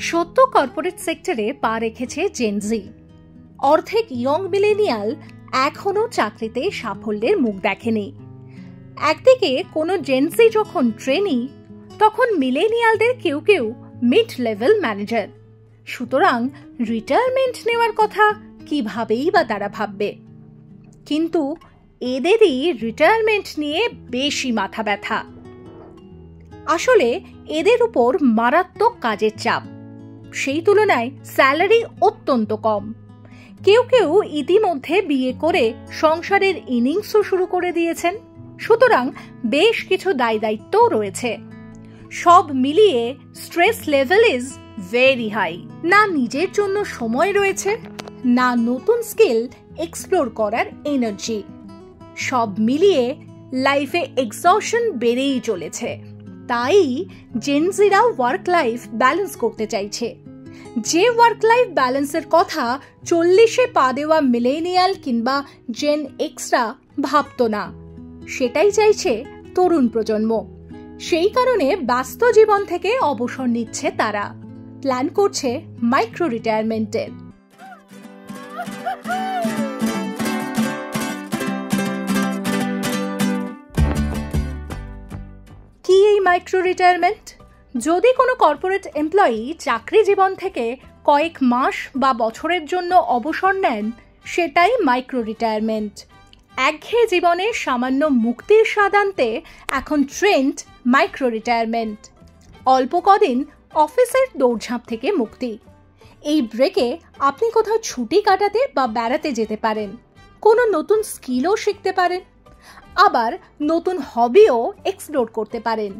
সদ্য কর্পোরেট সেক্টরে পা রেখেছে জেনজি। অর্ধেক ইয়ং মিলেনিয়াল এখনো চাকরিতে সাফল্যের মুখ দেখেনি। একদিকে কোনো জেনজি যখন ট্রেনি, তখন মিলেনিয়ালদের কেউ কেউ মিড লেভেল ম্যানেজার। সুতরাং রিটায়ারমেন্ট নেওয়ার কথা কিভাবেই বা তারা ভাববে। কিন্তু এদেরই রিটায়ারমেন্ট নিয়ে বেশি মাথা ব্যথা। আসলে এদের উপর মারাত্মক কাজের চাপ, সেই তুলনায় স্যালারি অত্যন্ত কম। কেউ কেউ ইতিমধ্যে বিয়ে করে সংসারের ইনিংসও শুরু করে দিয়েছেন। সুতরাং বেশ কিছু দায় দায়িত্বও রয়েছে। সব মিলিয়ে stress level is very high. না নিজের জন্য সময় রয়েছে, না নতুন স্কিল এক্সপ্লোর করার এনার্জি। সব মিলিয়ে লাইফে এক্সহশন বেড়েই চলেছে। তাই জেনজিরা ওয়ার্ক লাইফ ব্যালেন্স করতে চাইছে। যে ওয়ার্ক লাইফ ব্যালেন্সের কথা 40-এ পা দেওয়া মিলেনিয়াল কিংবা জেন এক্সরা ভাবতো না, সেটাই চাইছে তরুণ প্রজন্ম। সেই কারণে ব্যস্ত জীবন থেকে অবসর নিচ্ছে তারা, প্ল্যান করছে মাইক্রো রিটায়ারমেন্টের। কি এই মাইক্রো রিটায়ারমেন্ট? যদি কোনো কর্পোরেট এমপ্লয়ি চাকরি জীবন থেকে কয়েক মাস বা বছরের জন্য অবসর নেন, সেটাই মাইক্রো রিটায়ারমেন্ট। একঘেয়ে জীবনে সামান্য মুক্তির স্বাদ আনতে এখন ট্রেন্ড মাইক্রো রিটায়ারমেন্ট। অল্প কদিন অফিসের দৌড়ঝাঁপ থেকে মুক্তি। এই ব্রেকে আপনি কোথাও ছুটি কাটাতে বা বেড়াতে যেতে পারেন, কোনো নতুন স্কিলও শিখতে পারেন, আবার নতুন হবিও এক্সপ্লোর করতে পারেন।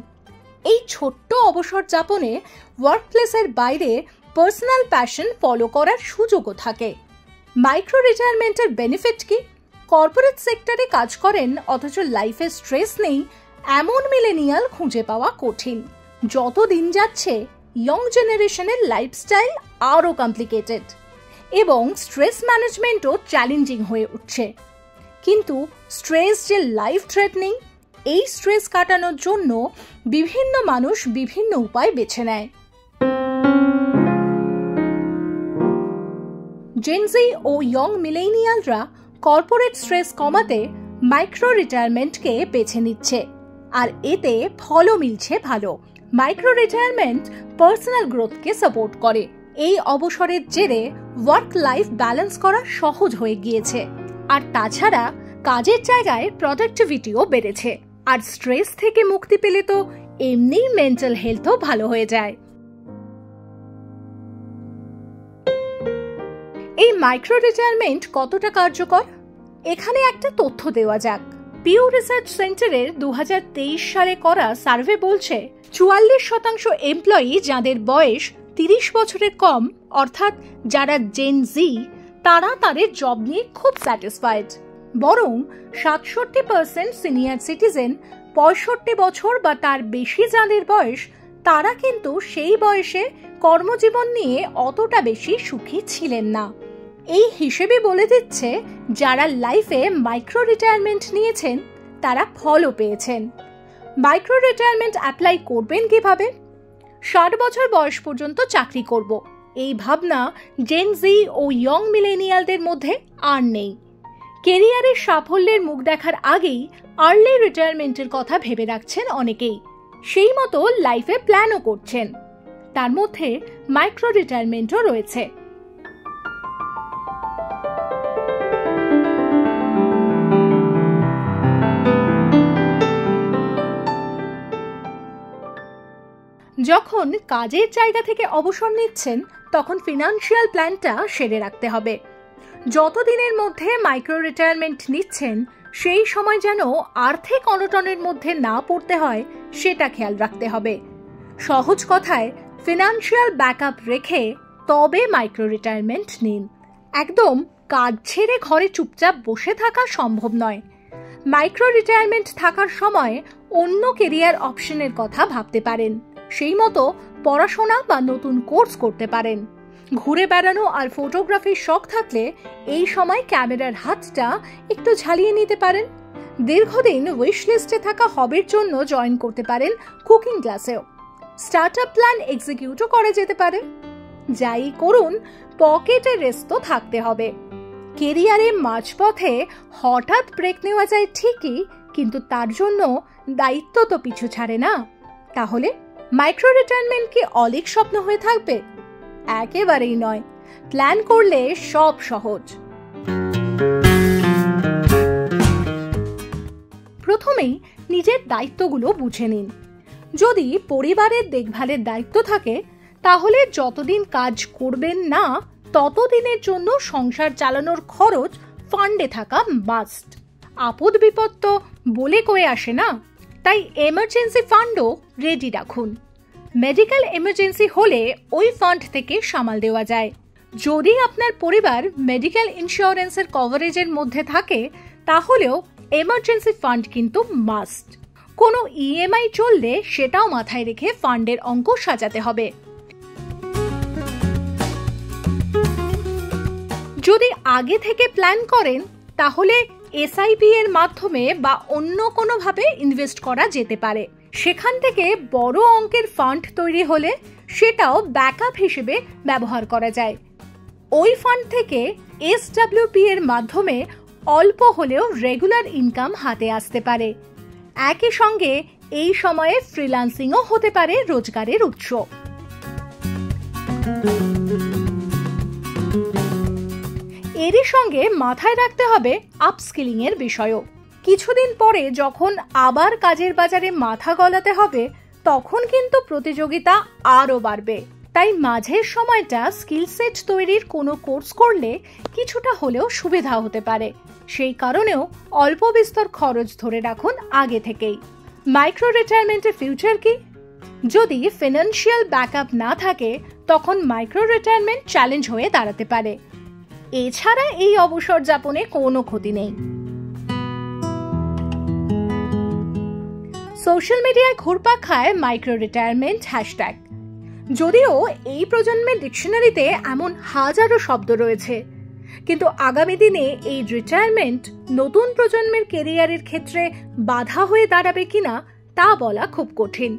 এই ছোট্ট অবসর যাপনে ওয়ার্কপ্লেসের বাইরে পার্সোনাল প্যাশন ফলো করার সুযোগও থাকে। মাইক্রো রিটায়ারমেন্টের বেনিফিট কি? কর্পোরেট সেক্টরে কাজ করেন অথচ লাইফে স্ট্রেস নেই, এমন মিলেনিয়াল খুঁজে পাওয়া কঠিন। যত দিন যাচ্ছে ইয়ং জেনারেশনের লাইফস্টাইল আরও কমপ্লিকেটেড এবং স্ট্রেস ম্যানেজমেন্টও চ্যালেঞ্জিং হয়ে উঠছে। কিন্তু স্ট্রেস যে লাইফ থ্রেটনিং, এই স্ট্রেস কাটানোর জন্য বিভিন্ন মানুষ বিভিন্ন উপায় বেছে নেয়। জেনজি ও ইয়ং মিলেনিয়ালরা কর্পোরেট স্ট্রেস কমাতে মাইক্রো রিটায়ারমেন্টকে বেছে নিচ্ছে, আর এতে ফলও মিলছে ভালো। মাইক্রো রিটায়ারমেন্ট পার্সোনাল গ্রোথকে সাপোর্ট করে। এই অবসরের জেরে ওয়ার্ক লাইফ ব্যালেন্স করা সহজ হয়ে গিয়েছে, আর তাছাড়া কাজের জায়গায় প্রোডাক্টিভিটিও বেড়েছে। আর স্ট্রেস থেকে মুক্তি পেলে তো এমনি মেন্টাল হেলথও ভালো হয়ে যায়। এই মাইক্রো রিটায়ারমেন্ট কতটা কার্যকর, এখানে একটা তথ্য দেওয়া যাক। পিউ রিসার্চ সেন্টারের 2023 সালে করা সার্ভে বলছে 44% এমপ্লয়ি যাদের বয়স 30 বছরের কম, অর্থাৎ যারা জেন জি, তারা তাদের জব নিয়ে খুব স্যাটিসফাইড। বরং 67% সিনিয়র সিটিজেন, 65 বছর বা তার বেশি যাদের বয়স, তারা কিন্তু সেই বয়সে কর্মজীবন নিয়ে অতটা বেশি সুখী ছিলেন না। এই হিসেবে বলে দিচ্ছে যারা লাইফে মাইক্রো রিটায়ারমেন্ট নিয়েছেন তারা ফলও পেয়েছেন। মাইক্রো রিটায়ারমেন্ট অ্যাপ্লাই করবেন কিভাবে? 60 বছর বয়স পর্যন্ত চাকরি করব, এই ভাবনা জেন জি ও ইয়ং মিলেনিয়ালদের মধ্যে আর নেই। কেরিয়ারের সাফল্যের মুখ দেখার আগেই আর্লি রিটায়ারমেন্টের কথা ভেবে রাখছেন অনেকেই, সেই মতো লাইফে প্ল্যানও করছেন। তার মধ্যে মাইক্রো রিটায়ারমেন্টও রয়েছে। যখন কাজের জায়গা থেকে অবসর নিচ্ছেন, তখন ফিনান্সিয়াল প্ল্যানটা সেরে রাখতে হবে। যতদিনের মধ্যে মাইক্রো রিটায়ারমেন্ট নিচ্ছেন, সেই সময় যেন আর্থিক অনটনের মধ্যে না পড়তে হয়, সেটা খেয়াল রাখতে হবে। সহজ কথায় ফিনান্সিয়াল ব্যাকআপ রেখে তবে মাইক্রো রিটায়ারমেন্ট নিন। একদম কাজ ছেড়ে ঘরে চুপচাপ বসে থাকা সম্ভব নয়। মাইক্রো রিটায়ারমেন্ট থাকার সময় অন্য কেরিয়ার অপশনের কথা ভাবতে পারেন। সেই মতো পড়াশোনা বা নতুন কোর্স করতে পারেন। ঘুরে বেড়ানো আর ফটোগ্রাফির শখ থাকলে এই সময় ক্যামেরার হাতটা একটু ঝালিয়ে নিতে পারেন। দীর্ঘদিন উইশ লিস্টে থাকা হবির জন্য জয়েন করতে পারেন কুকিং ক্লাসেও। স্টার্টআপ প্ল্যান এক্সিকিউটও করা যেতে পারে। যাই করুন, পকেটে রেস্ট তো থাকতে হবে। কেরিয়ারে মাঝপথে হঠাৎ ব্রেক নেওয়া যায় ঠিকই, কিন্তু তার জন্য দায়িত্ব তো পিছু ছাড়ে না। তাহলে মাইক্রো রিটায়ারমেন্ট কি অলীক স্বপ্ন হয়ে থাকবে? একেবারেই নয়। প্ল্যান করলে সব সহজ। প্রথমেই নিজের দায়িত্বগুলো বুঝে নিন। যদি পরিবারের দেখভালের দায়িত্ব থাকে, তাহলে যতদিন কাজ করবেন না ততদিনের জন্য সংসার চালানোর খরচ ফান্ডে থাকা মাস্ট। আপদ বিপদ তো বলে কয়ে আসে না, তাই এমার্জেন্সি ফান্ডও রেডি রাখুন। মেডিকেল এমার্জেন্সি হলে ওই ফান্ড থেকে সামাল দেওয়া যায়। যদি আপনার পরিবার মেডিকেল ইন্স্যুরেন্সের কভারেজের মধ্যে থাকে, তাহলেও এমার্জেন্সি ফান্ড কিন্তু মাস্ট। কোনো ইএমআই চললে সেটাও মাথায় রেখে ফান্ডের অঙ্ক সাজাতে হবে। যদি আগে থেকে প্ল্যান করেন, তাহলে এসআইপি এর মাধ্যমে বা অন্য কোনোভাবে ইনভেস্ট করা যেতে পারে। সেখান থেকে বড় অঙ্কের ফান্ড তৈরি হলে সেটাও ব্যাকআপ হিসেবে ব্যবহার করা যায়। ওই ফান্ড থেকে এসডব্লিউপি এর মাধ্যমে অল্প হলেও রেগুলার ইনকাম হাতে আসতে পারে। একই সঙ্গে এই সময়ে ফ্রিল্যান্সিংও হতে পারে রোজগারের উৎস। এরই সঙ্গে মাথায় রাখতে হবে আপস্কিলিং এর বিষয়ও। কিছুদিন পরে যখন আবার কাজের বাজারে মাথা গলাতে হবে, তখন কিন্তু প্রতিযোগিতা আরও বাড়বে। তাই মাঝের সময়টা স্কিল সেট তৈরির কোনো কোর্স করলে কিছুটা হলেও সুবিধা হতে পারে। সেই কারণেও অল্প বিস্তর খরচ ধরে রাখুন আগে থেকেই। মাইক্রো রিটায়ারমেন্টের ফিউচার কি? যদি ফিনান্সিয়াল ব্যাকআপ না থাকে, তখন মাইক্রো রিটায়ারমেন্ট চ্যালেঞ্জ হয়ে দাঁড়াতে পারে। এছাড়া এই অবসর যাপনে কোনো ক্ষতি নেই। সোশ্যাল মিডিয়ায় ঘুরপাক খায় মাইক্রো রিটায়ারমেন্ট হ্যাশট্যাগ। যদিও এই প্রজন্মের ডিকশনারিতে এমন হাজারো শব্দ রয়েছে, কিন্তু আগামী দিনে এই রিটায়ারমেন্ট নতুন প্রজন্মের কেরিয়ারের ক্ষেত্রে বাধা হয়ে দাঁড়াবে কিনা তা বলা খুব কঠিন।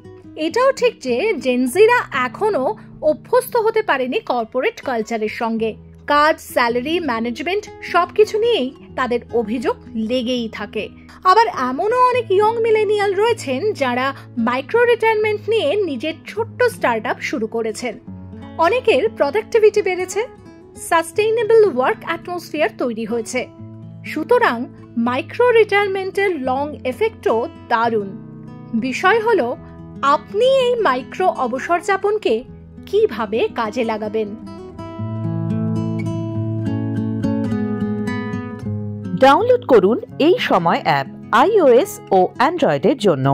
এটাও ঠিক যে জেনজিরা এখনো অভ্যস্ত হতে পারেনি কর্পোরেট কালচারের সঙ্গে। কাজ, স্যালারি, ম্যানেজমেন্ট সবকিছু নিয়েই তাদের অভিযোগ লেগেই থাকে। আবার এমনও অনেক ইয়ং মিলেনিয়াল রয়েছেন যারা মাইক্রো রিটায়ারমেন্ট নিয়ে নিজের ছোট্ট স্টার্টআপ শুরু করেছেন। অনেকের প্রোডাক্টিভিটি বেড়েছে, সাস্টেইনেবল ওয়ার্ক অ্যাটমসফিয়ার তৈরি হয়েছে। সুতরাং মাইক্রো রিটায়ারমেন্টের লং এফেক্টও দারুণ। বিষয় হলো আপনি এই মাইক্রো অবসর যাপনকে কিভাবে কাজে লাগাবেন। ডাউনলোড করুন এই সময় অ্যাপ iOS ও অ্যান্ড্রয়েডের জন্য।